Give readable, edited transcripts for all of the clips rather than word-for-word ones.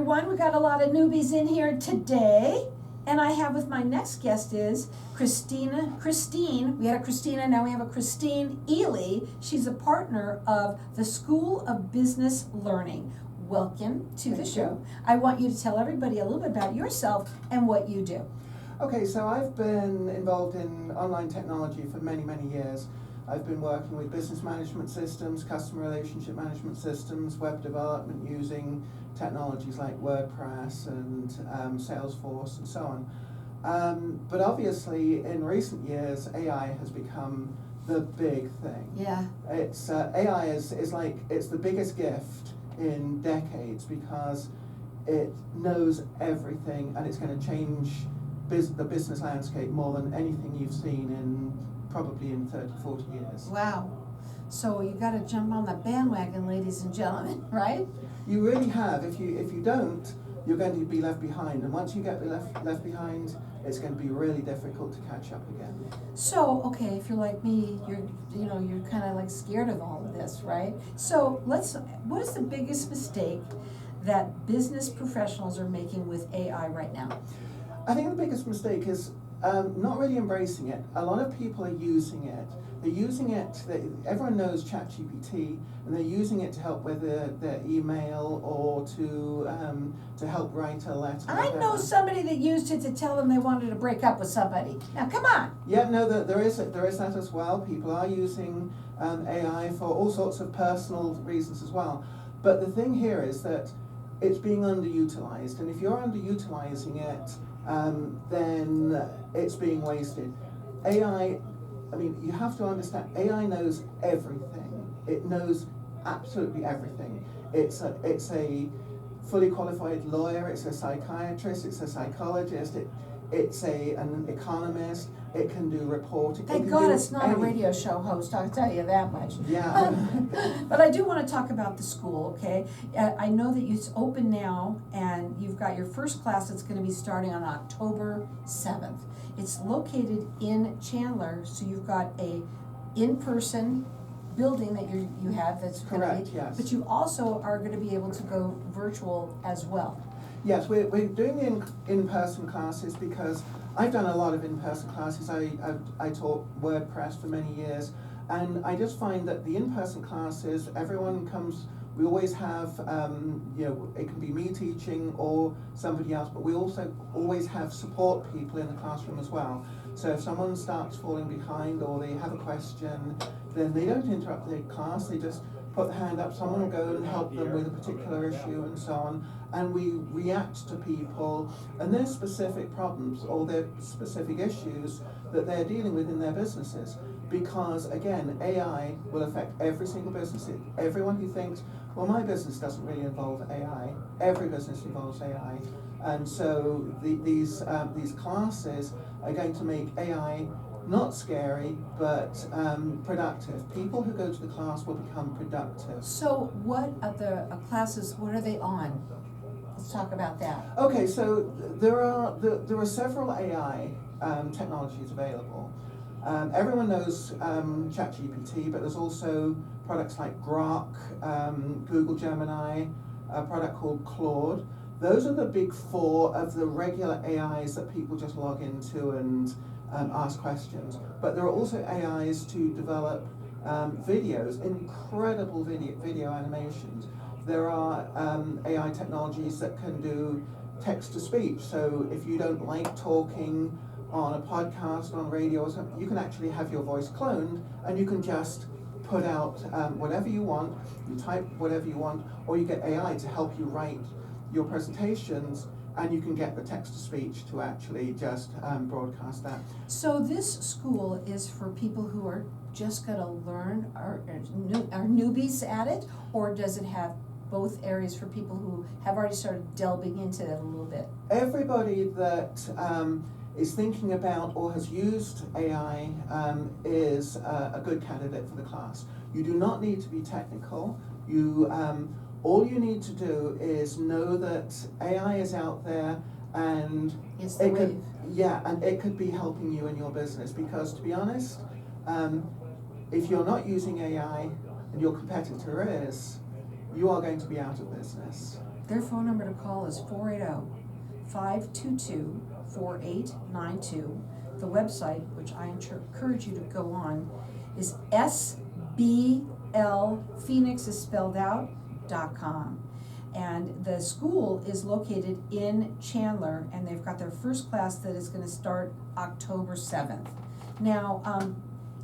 everyone. We got a lot of newbies in here today. And I have with my next guest is Christine. We had a Christina, now we have a Christine Ely. She's a partner of the School of Business Learning. Welcome to the show. I want you to tell everybody a little bit about yourself and what you do. Okay, so I've been involved in online technology for many, many years. I've been working with business management systems, customer relationship management systems, web development using technologies like WordPress and Salesforce and so on. But obviously, in recent years, AI has become the big thing. Yeah. It's AI is like it's the biggest gift in decades because it knows everything and it's going to change the business landscape more than anything you've seen in probably in 30, 40 years. Wow. So you got to jump on the bandwagon, ladies and gentlemen, right? You really have. If you don't, you're going to be left behind. And once you get left behind, it's going to be really difficult to catch up again. So, okay, if you're like me, you're kind of like scared of all of this, right? So what is the biggest mistake that business professionals are making with AI right now? I think the biggest mistake is not really embracing it. A lot of people are using it. They're using it, everyone knows ChatGPT, and they're using it to help with their email or to help write a letter. I know somebody that used it to tell them they wanted to break up with somebody. Now, come on. Yeah, no, there is that as well. People are using AI for all sorts of personal reasons as well. But the thing here is that it's being underutilized, and if you're underutilizing it, then it's being wasted. AI, I mean, you have to understand, AI knows everything. It knows absolutely everything. It's a fully qualified lawyer, it's a psychiatrist, it's a psychologist, it's an economist, it can do reporting. Thank God it's not a radio show host, I'll tell you that much. Yeah. But I do want to talk about the school, okay? I know that it's open now, and you've got your first class that's going to be starting on October 7th. It's located in Chandler, so you've got a in-person building that you have that's correct, yes. But you also are going to be able to go virtual as well. Yes, we're doing the in-person classes because I've done a lot of in-person classes. I taught WordPress for many years, and I just find that the in-person classes, everyone comes. We always have, it can be me teaching or somebody else, but we also always have support people in the classroom as well. So if someone starts falling behind or they have a question, then they don't interrupt the class, they just put the hand up, someone will go and help them with a particular issue and so on, and we react to people and their specific problems or their specific issues that they're dealing with in their businesses. Because again, AI will affect every single business. Everyone who thinks, well, my business doesn't really involve AI, every business involves AI. And so these classes are going to make AI not scary, but productive. People who go to the class will become productive. So what are the classes, what are they on? Let's talk about that. Okay, so there are several AI technologies available. Everyone knows ChatGPT, but there's also products like Grok, Google Gemini, a product called Claude. Those are the big four of the regular AIs that people just log into and ask questions. But there are also AIs to develop videos, incredible video animations. There are AI technologies that can do text-to-speech. So if you don't like talking on a podcast, on radio or something, you can actually have your voice cloned and you can just put out whatever you want, you type whatever you want, or you get AI to help you write your presentations, and you can get the text-to-speech to actually just broadcast that. So this school is for people who are just going to learn, are newbies at it, or does it have both areas for people who have already started delving into it a little bit? Everybody that is thinking about or has used AI is a good candidate for the class. You do not need to be technical. All you need to do is know that AI is out there and it could be helping you in your business. Because to be honest, if you're not using AI and your competitor is, you are going to be out of business. Their phone number to call is 480-522-4892. The website, which I encourage you to go on, is SBL, Phoenix is spelled out, .com. And the school is located in Chandler, and they've got their first class that is gonna start October 7th. Now,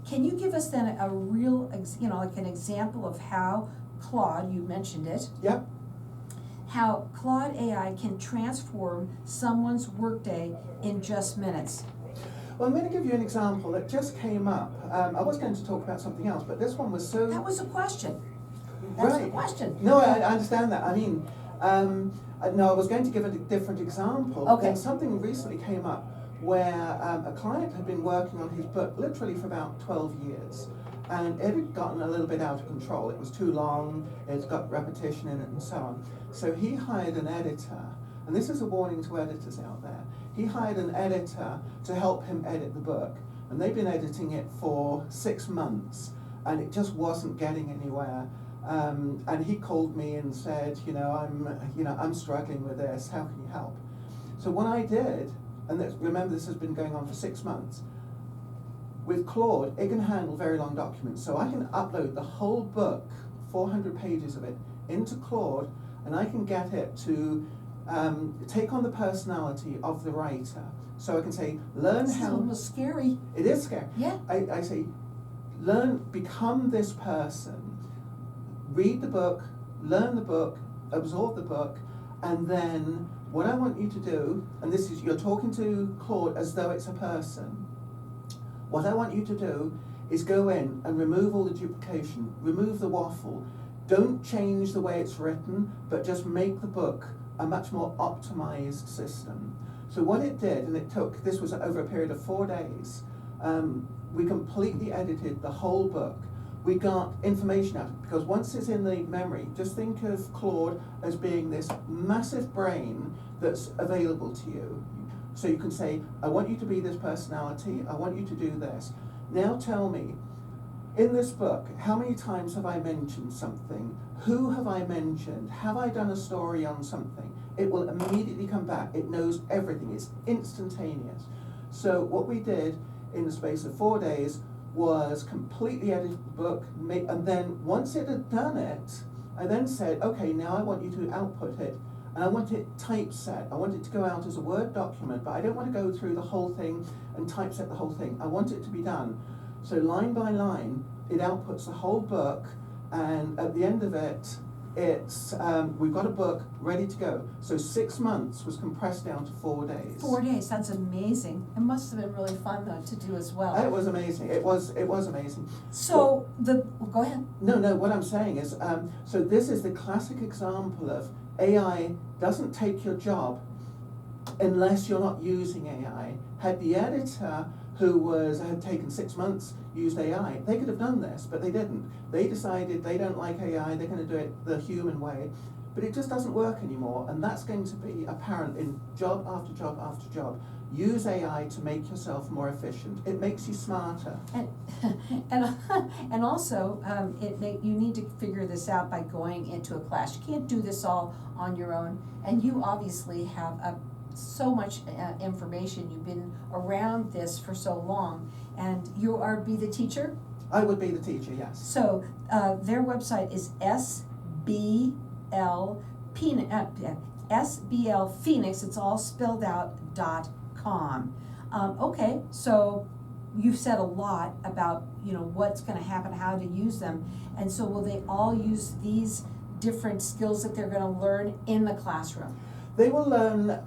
can you give us then a real, like an example of how Claude, you mentioned it, Yep. how Claude AI can transform someone's workday in just minutes? Well, I'm going to give you an example that just came up. I was going to talk about something else, but this one was so... That was a question. That's the Right. question. No, I understand that. I mean, no, I was going to give a different example. Okay. Then something recently came up where a client had been working on his book literally for about 12 years. And it had gotten a little bit out of control. It was too long, it's got repetition in it and so on. So he hired an editor, and this is a warning to editors out there. He hired an editor to help him edit the book. And they've been editing it for 6 months, and it just wasn't getting anywhere. And he called me and said, I'm struggling with this, how can you help? So what I did, and remember this has been going on for 6 months, with Claude, it can handle very long documents. So I can upload the whole book, 400 pages of it, into Claude, and I can get it to take on the personality of the writer. So I can say, learn This is how... almost scary. It is scary. Yeah. I say, become this person, read the book, learn the book, absorb the book, and then what I want you to do, and this is, you're talking to Claude as though it's a person. What I want you to do is go in and remove all the duplication, remove the waffle. Don't change the way it's written, but just make the book a much more optimized system. So what it did, and this was over a period of 4 days, we completely edited the whole book. We got information out of it, because once it's in the memory, just think of Claude as being this massive brain that's available to you. So you can say, I want you to be this personality, I want you to do this. Now tell me, in this book, how many times have I mentioned something? Who have I mentioned? Have I done a story on something? It will immediately come back. It knows everything. It's instantaneous. So what we did in the space of 4 days was completely edit the book, and then once it had done it, I then said, okay, now I want you to output it, and I want it typeset. I want it to go out as a Word document, but I don't want to go through the whole thing and typeset the whole thing. I want it to be done. So line by line, it outputs the whole book, and at the end of it, it's we've got a book ready to go. So 6 months was compressed down to 4 days. 4 days, that's amazing. It must have been really fun though to do as well. It was amazing. It was amazing. So go ahead. No, what I'm saying is, so this is the classic example of AI doesn't take your job unless you're not using AI. Had the editor who had taken 6 months used AI, they could have done this, but they didn't. They decided they don't like AI, they're going to do it the human way, but it just doesn't work anymore, and that's going to be apparent in job after job after job. Use AI to make yourself more efficient. It makes you smarter. And also, you need to figure this out by going into a class. You can't do this all on your own, and you obviously have so much information. You've been around this for so long, and you be the teacher? I would be the teacher, yes. So their website is SBL Phoenix, it's all spelled out, .com. Okay, so you've said a lot about what's going to happen, how to use them, and so will they all use these different skills that they're going to learn in the classroom? They will learn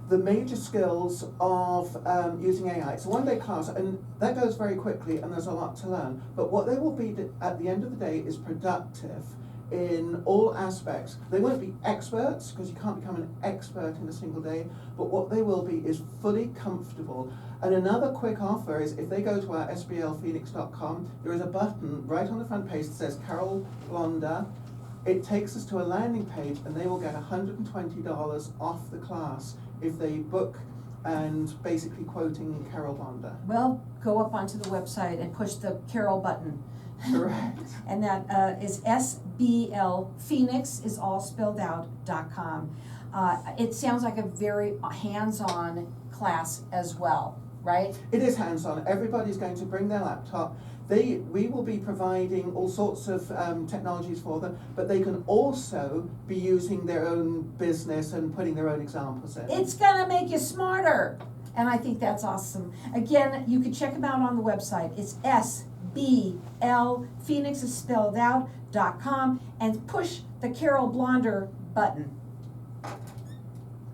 the major skills of using AI. It's a one-day class, and that goes very quickly, and there's a lot to learn. But what they will be at the end of the day is productive in all aspects. They won't be experts, because you can't become an expert in a single day, but what they will be is fully comfortable. And another quick offer is, if they go to our sblphoenix.com, there is a button right on the front page that says Carol Blonder. It takes us to a landing page, and they will get $120 off the class if they book, and basically quoting Carol Blonder. Well, go up onto the website and push the Carol button. Correct. And that is SBL, Phoenix is all spelled out, .com. It sounds like a very hands-on class as well, right? It is hands-on. Everybody's going to bring their laptop. We will be providing all sorts of technologies for them, but they can also be using their own business and putting their own examples in. It's gonna make you smarter, and I think that's awesome. Again, you can check them out on the website. It's SBL, Phoenix is spelled out, .com, and push the Carol Blonder button.